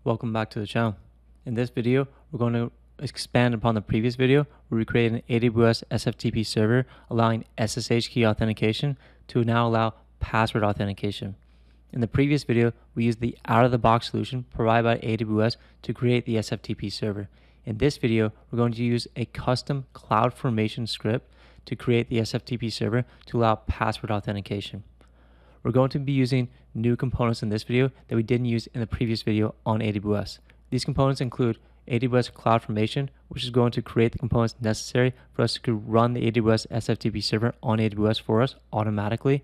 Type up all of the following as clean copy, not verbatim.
Welcome back to the channel. In this video, we're going to expand upon the previous video where we created an AWS SFTP server allowing SSH key authentication to now allow password authentication. In the previous video, we used the out-of-the-box solution provided by AWS to create the SFTP server. In this video, we're going to use a custom CloudFormation script to create the SFTP server to allow password authentication. We're going to be using new components in this video that we didn't use in the previous video on AWS. These components include AWS CloudFormation, which is going to create the components necessary for us to run the AWS SFTP server on AWS for us automatically,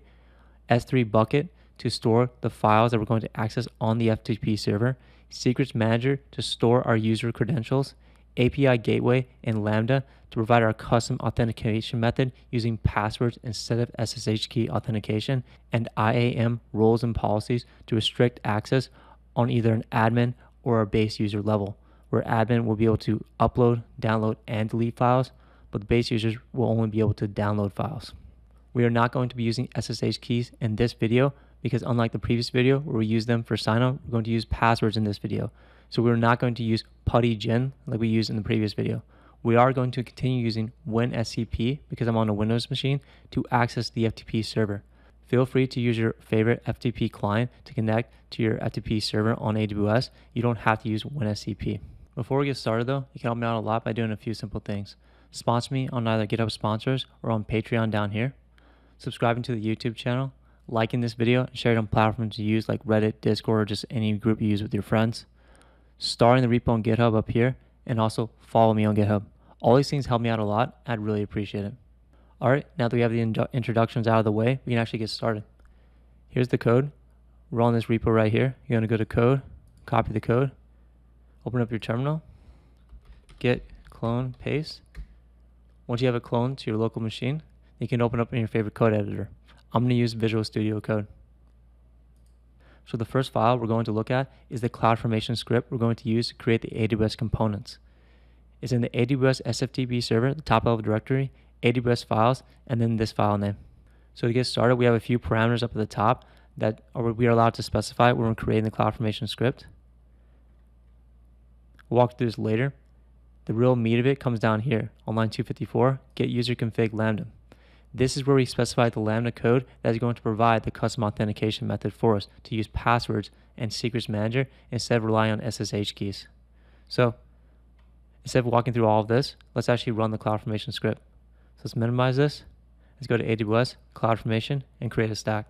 S3 bucket to store the files that we're going to access on the FTP server, secrets manager to store our user credentials, API gateway and Lambda to provide our custom authentication method using passwords instead of SSH key authentication, and IAM roles and policies to restrict access on either an admin or a base user level, where admin will be able to upload, download, and delete files, but the base users will only be able to download files. We are not going to be using SSH keys in this video because unlike the previous video where we use them for sign-on, we're going to use passwords in this video. So we're not going to use PuTTY-GIN like we used in the previous video. We are going to continue using WinSCP because I'm on a Windows machine to access the FTP server. Feel free to use your favorite FTP client to connect to your FTP server on AWS. You don't have to use WinSCP. Before we get started though, you can help me out a lot by doing a few simple things. Sponsor me on either GitHub sponsors or on Patreon down here. Subscribing to the YouTube channel, liking this video, and sharing it on platforms you use like Reddit, Discord, or just any group you use with your friends. Starting the repo on GitHub up here, and also follow me on GitHub. All these things help me out a lot. I'd really appreciate it. All right, now that we have the introductions out of the way, we can actually get started. Here's the code. We're on this repo right here. You're going to go to code, copy the code, open up your terminal, git clone paste. Once you have it cloned to your local machine, you can open up in your favorite code editor. I'm going to use Visual Studio Code. So the first file we're going to look at is the CloudFormation script we're going to use to create the AWS components. It's in the AWS SFTP server, the top level directory, AWS files, and then this file name. So to get started, we have a few parameters up at the top that we are allowed to specify when we're creating the CloudFormation script. We'll walk through this later. The real meat of it comes down here on line 254, get user config Lambda. This is where we specify the Lambda code that is going to provide the custom authentication method for us to use passwords and secrets manager instead of relying on SSH keys. So instead of walking through all of this, let's actually run the CloudFormation script. So let's minimize this. Let's go to AWS, CloudFormation, and create a stack.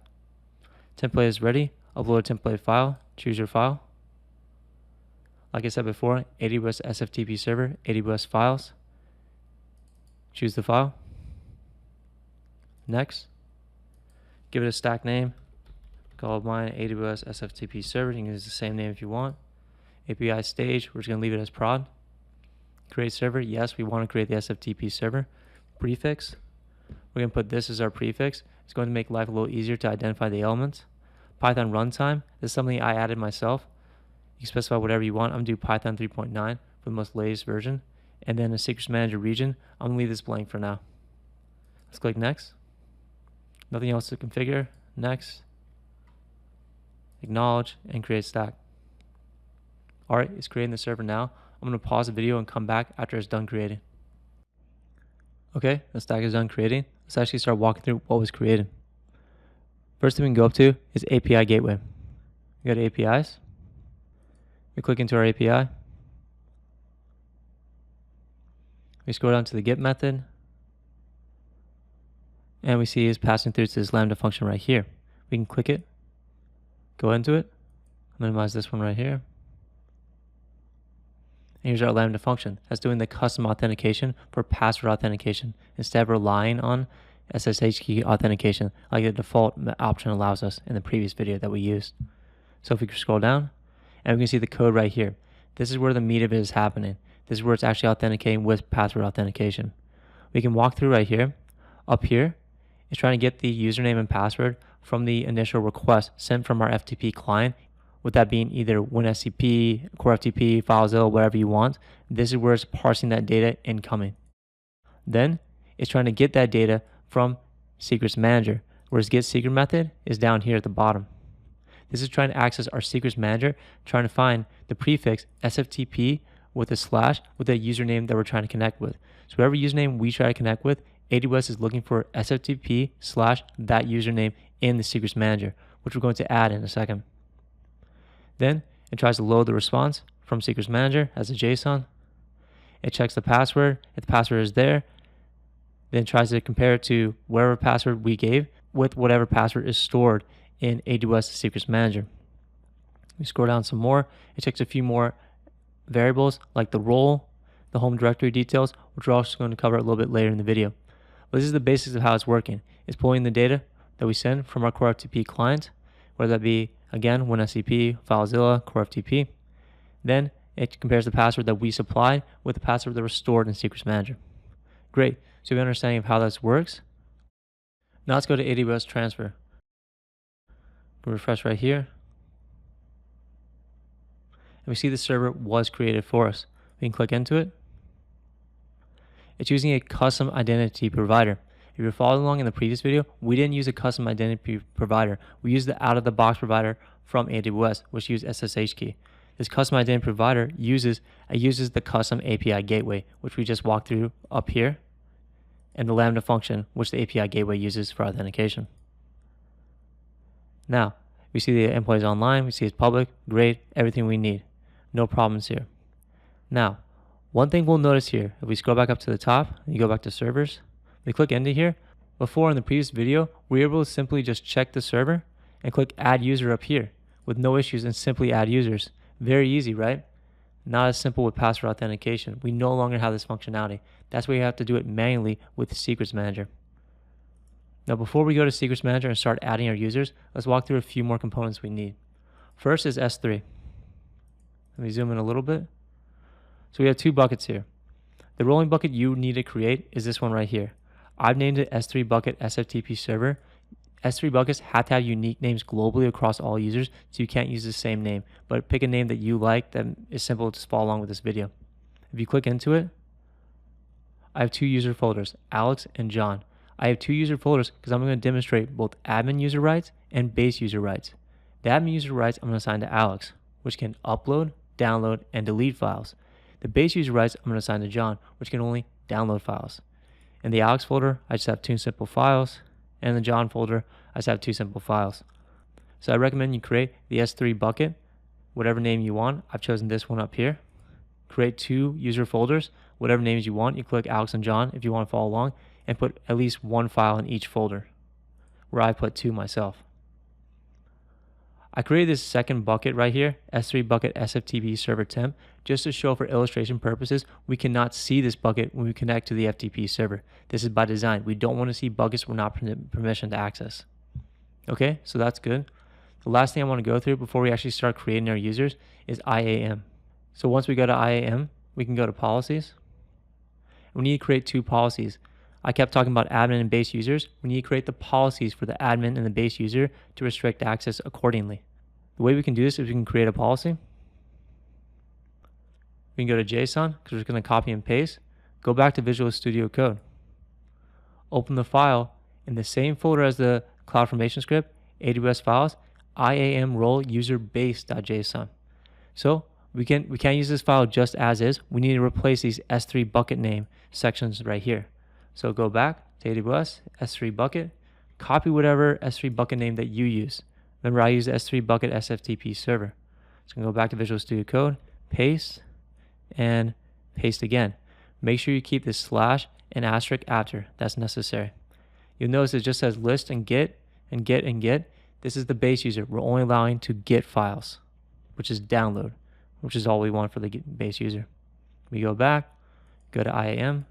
Template is ready. Upload a template file. Choose your file. Like I said before, AWS SFTP server, AWS files. Choose the file. Next, give it a stack name. Call mine AWS SFTP server. You can use the same name if you want. API stage, we're just going to leave it as prod. Create server, yes, we want to create the SFTP server. Prefix, we're going to put this as our prefix. It's going to make life a little easier to identify the elements. Python runtime, this is something I added myself. You can specify whatever you want. I'm going to do Python 3.9 for the most latest version. And then a secrets manager region, I'm going to leave this blank for now. Let's click next. Nothing else to configure. Next. Acknowledge and create stack. All right, it's creating the server now. I'm going to pause the video and come back after it's done creating. Okay, the stack is done creating. Let's actually start walking through what was created. First thing we can go up to is API gateway. We go to APIs. We click into our API. We scroll down to the get method. And we see it's passing through to this Lambda function right here. We can click it, go into it, minimize this one right here. And here's our Lambda function. That's doing the custom authentication for password authentication instead of relying on SSH key authentication like the default option allows us in the previous video that we used. So if we scroll down, and we can see the code right here. This is where the meat of it is happening. This is where it's actually authenticating with password authentication. We can walk through right here. Up here, it's trying to get the username and password from the initial request sent from our FTP client, with that being either WinSCP, Core FTP, FileZilla, whatever you want. This is where it's parsing that data incoming. Then it's trying to get that data from Secrets Manager, whereas get secret method is down here at the bottom. This is trying to access our secrets manager, trying to find the prefix SFTP with a slash with the username that we're trying to connect with. So whatever username we try to connect with, AWS is looking for SFTP slash that username in the secrets manager, which we're going to add in a second. Then it tries to load the response from secrets manager as a JSON. It checks the password. If the password is there, then tries to compare it to whatever password we gave with whatever password is stored in AWS Secrets Manager. We scroll down some more. It checks a few more variables like the role, the home directory details, which we're also going to cover a little bit later in the video. But this is the basics of how it's working. It's pulling the data that we send from our Core FTP client, whether that be, again, WinSCP, FileZilla, Core FTP. Then it compares the password that we supplied with the password that was stored in Secrets Manager. Great. So we have an understanding of how this works. Now let's go to AWS Transfer. We'll refresh right here. And we see the server was created for us. We can click into it. It's using a custom identity provider. If you're following along in the previous video, we didn't use a custom identity provider. We used the out-of-the-box provider from AWS, which used SSH key. This custom identity provider uses the custom API gateway, which we just walked through up here, and the Lambda function, which the API gateway uses for authentication. Now, we see the employees online, we see it's public, great, everything we need. No problems here. Now, one thing we'll notice here, if we scroll back up to the top, and you go back to servers, we click into here. Before in the previous video, we were able to simply just check the server and click add user up here with no issues and simply add users. Very easy, right? Not as simple with password authentication. We no longer have this functionality. That's why you have to do it manually with the Secrets Manager. Now, before we go to Secrets Manager and start adding our users, let's walk through a few more components we need. First is S3. Let me zoom in a little bit. So we have two buckets here. The rolling bucket you need to create is this one right here. I've named it S3 bucket SFTP server. S3 buckets have to have unique names globally across all users, so you can't use the same name, but pick a name that you like that is simple to follow along with this video. If you click into it, I have two user folders, Alex and John. I have two user folders because I'm going to demonstrate both admin user rights and base user rights. The admin user rights I'm going to assign to Alex, which can upload, download, and delete files. The base user rights I'm going to assign to John, which can only download files. In the Alex folder, I just have two simple files, and in the John folder, I just have two simple files. So I recommend you create the S3 bucket, whatever name you want. I've chosen this one up here. Create two user folders, whatever names you want. You click Alex and John if you want to follow along, and put at least one file in each folder, where I put two myself. I created this second bucket right here, S3 bucket SFTP server temp, just to show for illustration purposes, we cannot see this bucket when we connect to the FTP server. This is by design. We don't want to see buckets we're not permission to access. Okay, so that's good. The last thing I want to go through before we actually start creating our users is IAM. So once we go to IAM, we can go to policies. We need to create two policies. I kept talking about admin and base users. We need to create the policies for the admin and the base user to restrict access accordingly. The way we can do this is we can create a policy. We can go to JSON because we're just going to copy and paste. Go back to Visual Studio Code. Open the file in the same folder as the CloudFormation script, AWS files, IAM role user base.json. So we can't use this file just as is. We need to replace these S3 bucket name sections right here. So go back to AWS, S3 bucket, copy whatever S3 bucket name that you use. Remember, I use S3 bucket SFTP server. So I'm going to go back to Visual Studio Code, paste, and paste again. Make sure you keep this slash and asterisk after. That's necessary. You'll notice it just says list and get and get and get. This is the base user. We're only allowing to get files, which is download, which is all we want for the base user. We go back, go to IAM,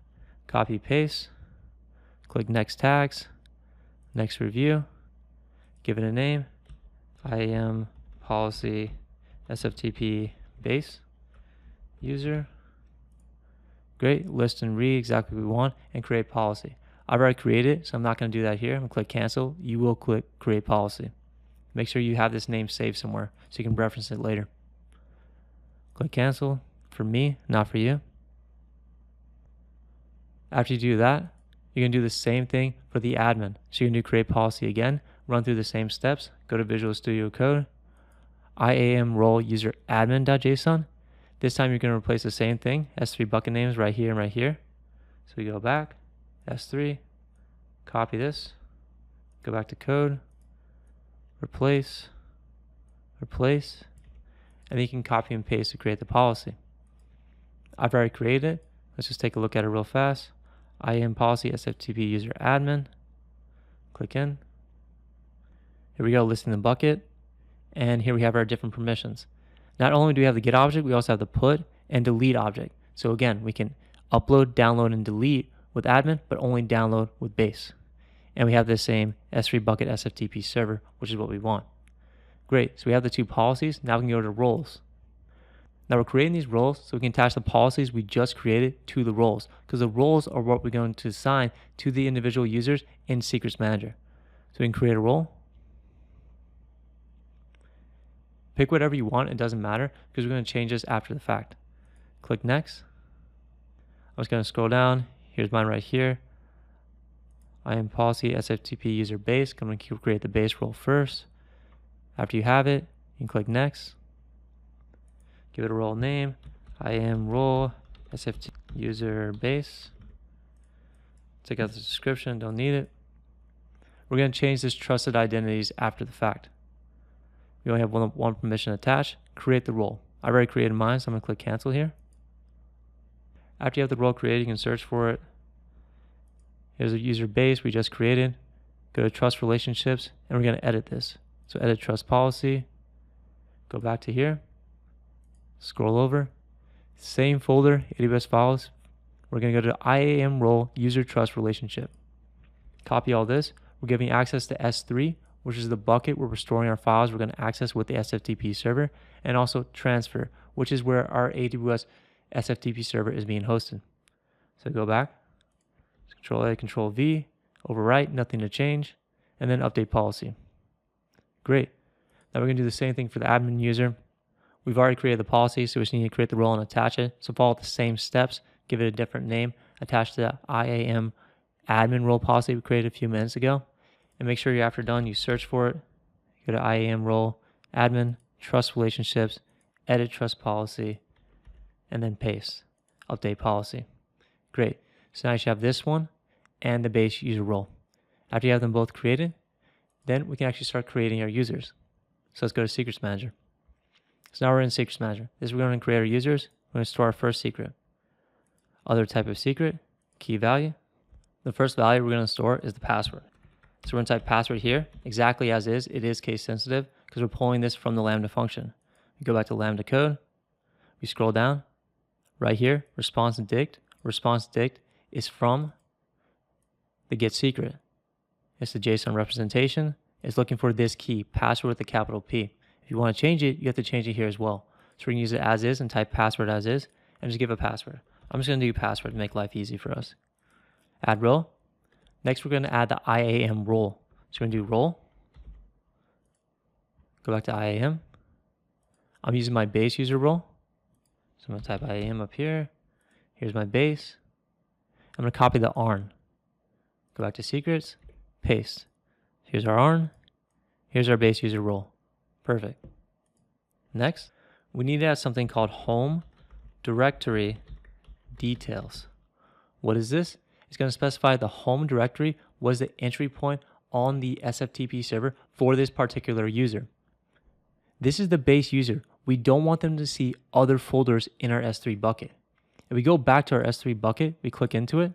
copy, paste, click next tags, next review, give it a name, IAM policy SFTP base user. Great, list and read exactly what we want and create policy. I've already created it, so I'm not going to do that here. I'm going to click cancel. You will click create policy. Make sure you have this name saved somewhere so you can reference it later. Click cancel for me, not for you. After you do that, you're going to do the same thing for the admin. So you're going to do create policy again, run through the same steps, go to Visual Studio Code, IAM role user admin.json. This time you're going to replace the same thing, S3 bucket names right here and right here. So we go back, S3, copy this, go back to code, replace, and then you can copy and paste to create the policy. I've already created it. Let's just take a look at it real fast. IAM policy SFTP user admin. Click in. Here we go, listing the bucket. And here we have our different permissions. Not only do we have the get object, we also have the put and delete object. So again, we can upload, download, and delete with admin, but only download with base. And we have the same S3 bucket SFTP server, which is what we want. Great, so we have the two policies. Now we can go to roles. Now we're creating these roles so we can attach the policies we just created to the roles, because the roles are what we're going to assign to the individual users in Secrets Manager. So we can create a role. Pick whatever you want, it doesn't matter, because we're going to change this after the fact. Click next. I'm just going to scroll down. Here's mine right here. IAM policy SFTP user base. I'm going to create the base role first. After you have it, you can click next. Give it a role name. IAM role SFTP user base. Take out the description, don't need it. We're going to change this trusted identities after the fact. We only have one permission attached. Create the role. I already created mine, so I'm going to click cancel here. After you have the role created, you can search for it. Here's a user base we just created. Go to trust relationships, and we're going to edit this. So edit trust policy. Go back to here. Scroll over. Same folder, AWS files. We're going to go to IAM role user trust relationship. Copy all this. We're giving access to S3, which is the bucket where we're storing our files we're going to access with the SFTP server, and also transfer, which is where our AWS SFTP server is being hosted. So go back, Control A, Control V, overwrite, nothing to change, and then update policy. Great. Now we're going to do the same thing for the admin user. We've already created the policy, so we just need to create the role and attach it. So follow the same steps, give it a different name, attach the IAM admin role policy we created a few minutes ago. And make sure you're after done, you search for it, go to IAM role, admin, trust relationships, edit trust policy, and then paste, update policy. Great. So now you should have this one and the base user role. After you have them both created, then we can actually start creating our users. So let's go to Secrets Manager. So now we're in Secrets Manager. This is where we're going to create our users. We're going to store our first secret. Other type of secret, key value. The first value we're going to store is the password. So we're going to type password here, exactly as is. It is case sensitive because we're pulling this from the Lambda function. We go back to Lambda code. We scroll down. Right here, response dict. Response dict is from the get secret. It's the JSON representation. It's looking for this key, password with a capital P. If you want to change it, you have to change it here as well. So we're going to use it as is and type password as is and just give a password. I'm just going to do password to make life easy for us. Add row. Next, we're going to add the IAM role. So we're going to do role. Go back to IAM. I'm using my base user role. So I'm going to type IAM up here. Here's my base. I'm going to copy the ARN. Go back to secrets, paste. Here's our ARN. Here's our base user role. Perfect. Next, we need to add something called home directory details. What is this? It's going to specify the home directory was the entry point on the SFTP server for this particular user. This is the base user. We don't want them to see other folders in our S3 bucket. If we go back to our S3 bucket, we click into it.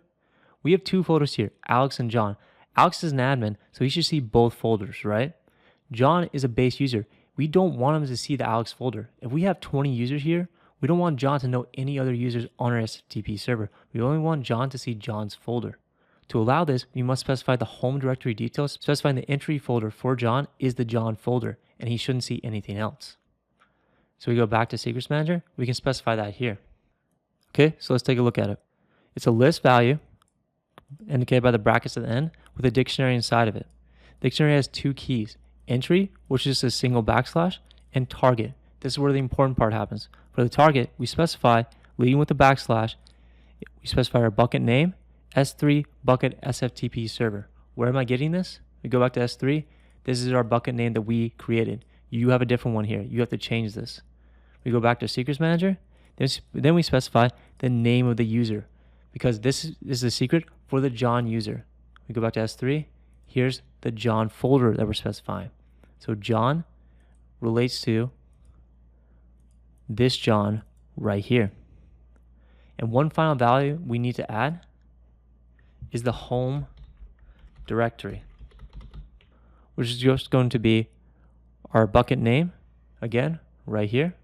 We have two folders here, Alex and John. Alex is an admin, so he should see both folders, right? John is a base user. We don't want him to see the Alex folder. If we have 20 users here, we don't want John to know any other users on our SFTP server. We only want John to see John's folder. To allow this, we must specify the home directory details, specifying the entry folder for John is the John folder, and he shouldn't see anything else. So we go back to Secrets Manager. We can specify that here. Okay, so let's take a look at it. It's a list value, indicated by the brackets at the end, with a dictionary inside of it. The dictionary has two keys, entry, which is a single backslash, and target. This is where the important part happens. For the target, we specify, leading with the backslash, we specify our bucket name, S3 bucket SFTP server. Where am I getting this? We go back to S3. This is our bucket name that we created. You have a different one here. You have to change this. We go back to Secrets Manager. Then we specify the name of the user, because this is a secret for the John user. We go back to S3. Here's the John folder that we're specifying. So John relates to this John right here. And one final value we need to add is the home directory, which is just going to be our bucket name, again, right here,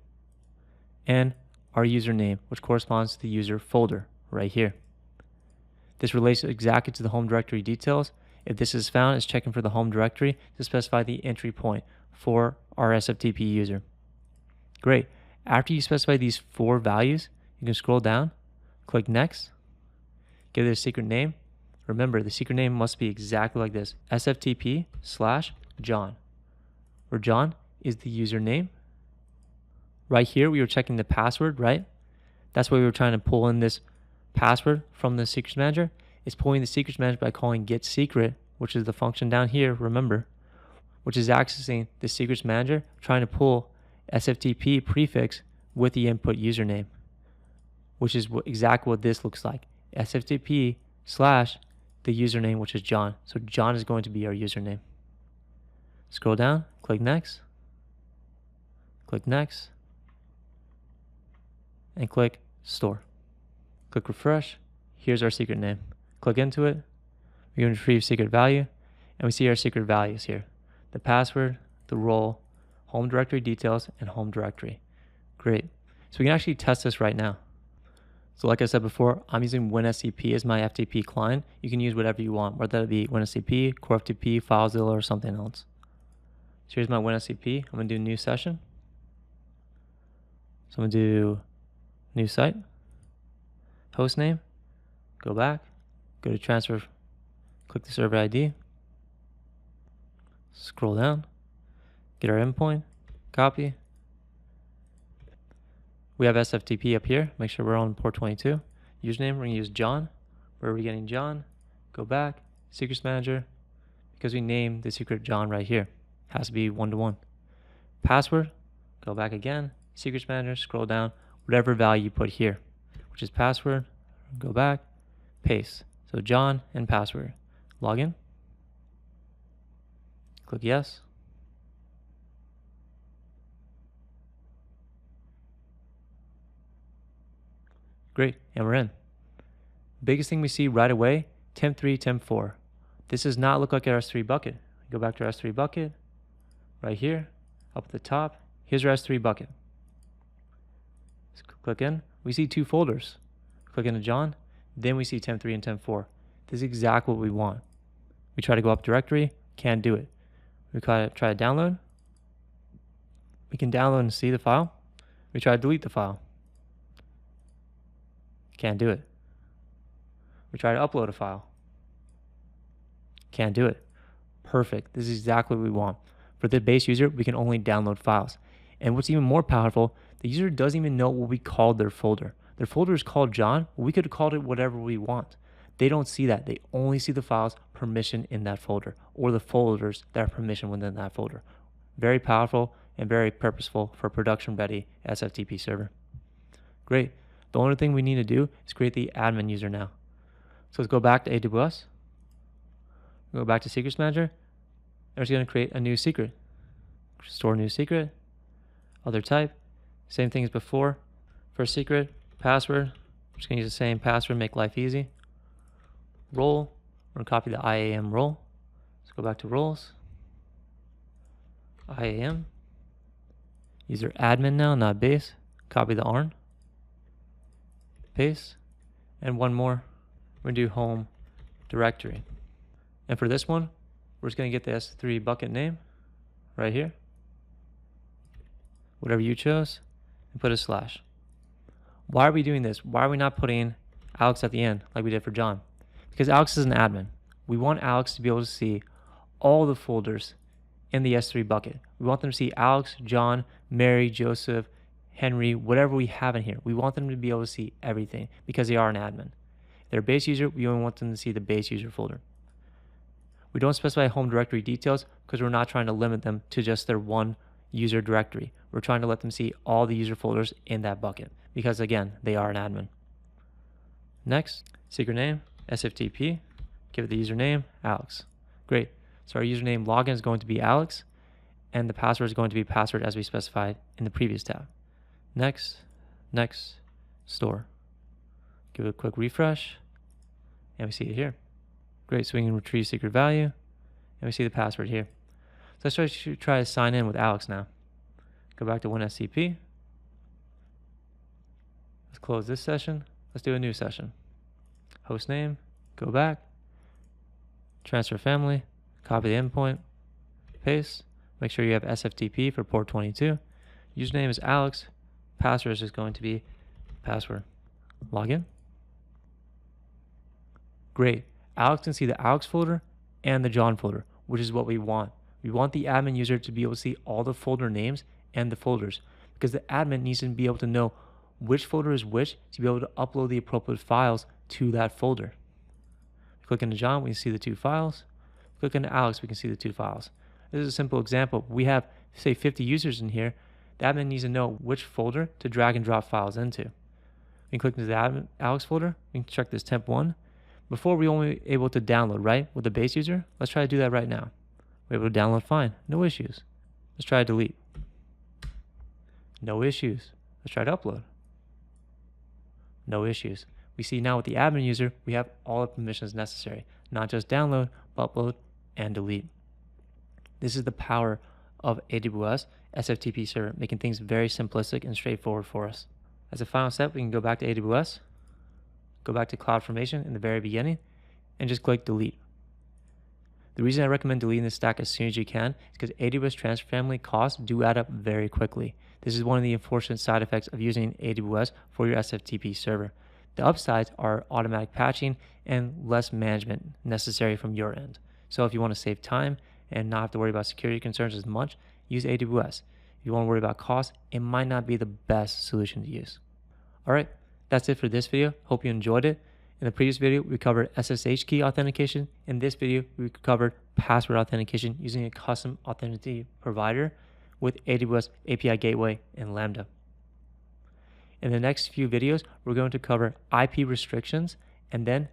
and our username, which corresponds to the user folder right here. This relates exactly to the home directory details. If this is found, it's checking for the home directory to specify the entry point for our SFTP user. Great. After you specify these 4 values, you can scroll down, click Next, give it a secret name. Remember, the secret name must be exactly like this, SFTP/John, where John is the username. Right here, we were checking the password, right? That's why we were trying to pull in this password from the Secrets Manager. It's pulling the Secrets Manager by calling getSecret, which is the function down here, remember, which is accessing the Secrets Manager, trying to pull SFTP prefix with the input username, which is exactly what this looks like. SFTP/ the username, which is John. So John is going to be our username. Scroll down, click Next, and click Store. Click Refresh. Here's our secret name. Click into it. We're going to retrieve secret value, and we see our secret values here: the password, the role, home directory details, and home directory. Great. So we can actually test this right now. So like I said before, I'm using WinSCP as my FTP client. You can use whatever you want, whether that be WinSCP, CoreFTP, FileZilla, or something else. So here's my WinSCP. I'm going to do new session. So I'm going to do new site, host name, go back, go to transfer, click the server ID, scroll down, get our endpoint, copy. We have SFTP up here. Make sure we're on port 22. Username, we're going to use John. Where are we getting John? Go back, Secrets Manager, because we named the secret John right here. Has to be 1-to-1. Password, go back again, Secrets Manager, scroll down, whatever value you put here, which is password, go back, paste. So John and password. Login. Click yes. Great, and we're in. Biggest thing we see right away, temp3, temp4. This does not look like our S3 bucket. Go back to our S3 bucket, right here, up at the top. Here's our S3 bucket. Let's click in. We see 2 folders. Click into John, then we see temp3 and temp4. This is exactly what we want. We try to go up directory, can't do it. We try to download. We can download and see the file. We try to delete the file. Can't do it. We try to upload a file. Can't do it. Perfect. This is exactly what we want. For the base user, we can only download files. And what's even more powerful, the user doesn't even know what we called their folder. Their folder is called John. We could have called it whatever we want. They don't see that. They only see the files permission in that folder, or the folders that are permission within that folder. Very powerful and very purposeful for a production-ready SFTP server. Great. The only thing we need to do is create the admin user now. So let's go back to AWS. Go back to Secrets Manager. And we're just going to create a new secret. Store new secret. Other type. Same thing as before. First secret. Password. We're just going to use the same password, make life easy. Role. We're going to copy the IAM role. Let's go back to roles. IAM. User admin now, not base. Copy the ARN. Paste, and one more, we're going to do home directory. And for this one, we're just going to get the S3 bucket name right here, whatever you chose, and put a slash. Why are we doing this? Why are we not putting Alex at the end like we did for John? Because Alex is an admin. We want Alex to be able to see all the folders in the S3 bucket. We want them to see Alex, John, Mary, Joseph, Henry, whatever we have in here. We want them to be able to see everything because they are an admin. If they're a base user, we only want them to see the base user folder. We don't specify home directory details because we're not trying to limit them to just their one user directory. We're trying to let them see all the user folders in that bucket because, again, they are an admin. Next, secret name, SFTP. Give it the username, Alex. Great. So our username login is going to be Alex, and the password is going to be password as we specified in the previous tab. Next, store. Give it a quick refresh, and we see it here. Great, so we can retrieve secret value, and we see the password here. So let's try to sign in with Alex now. Go back to OneSCP. Let's close this session. Let's do a new session. Host name, go back, transfer family, copy the endpoint, paste. Make sure you have SFTP for port 22. Username is Alex. Password is just going to be password. Login. Great. Alex can see the Alex folder and the John folder, which is what we want. We want the admin user to be able to see all the folder names and the folders because the admin needs to be able to know which folder is which to be able to upload the appropriate files to that folder. Click into John, we can see the two files. Click into Alex, we can see the two files. This is a simple example. We have, say, 50 users in here. The admin needs to know which folder to drag and drop files into. We can click into the admin Alex folder. We can check this temp 1. Before, we were only able to download, right, with the base user. Let's try to do that right now. We're able to download fine. No issues. Let's try to delete. No issues. Let's try to upload. No issues. We see now with the admin user, we have all the permissions necessary, not just download, but upload and delete. This is the power of AWS SFTP server, making things very simplistic and straightforward for us. As a final step, we can go back to AWS, go back to CloudFormation in the very beginning, and just click delete. The reason I recommend deleting this stack as soon as you can is because AWS transfer family costs do add up very quickly. This is one of the unfortunate side effects of using AWS for your SFTP server. The upsides are automatic patching and less management necessary from your end. So if you want to save time and not have to worry about security concerns as much, use AWS. If you want to worry about cost, it might not be the best solution to use. All right, that's it for this video. Hope you enjoyed it. In the previous video, we covered SSH key authentication. In this video, we covered password authentication using a custom authentication provider with AWS API Gateway and Lambda. In the next few videos, we're going to cover IP restrictions and then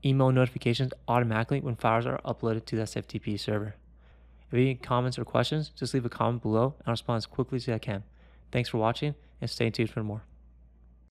email notifications automatically when files are uploaded to the SFTP server. If you have any comments or questions, just leave a comment below and I'll respond as quickly as I can. Thanks for watching and stay tuned for more.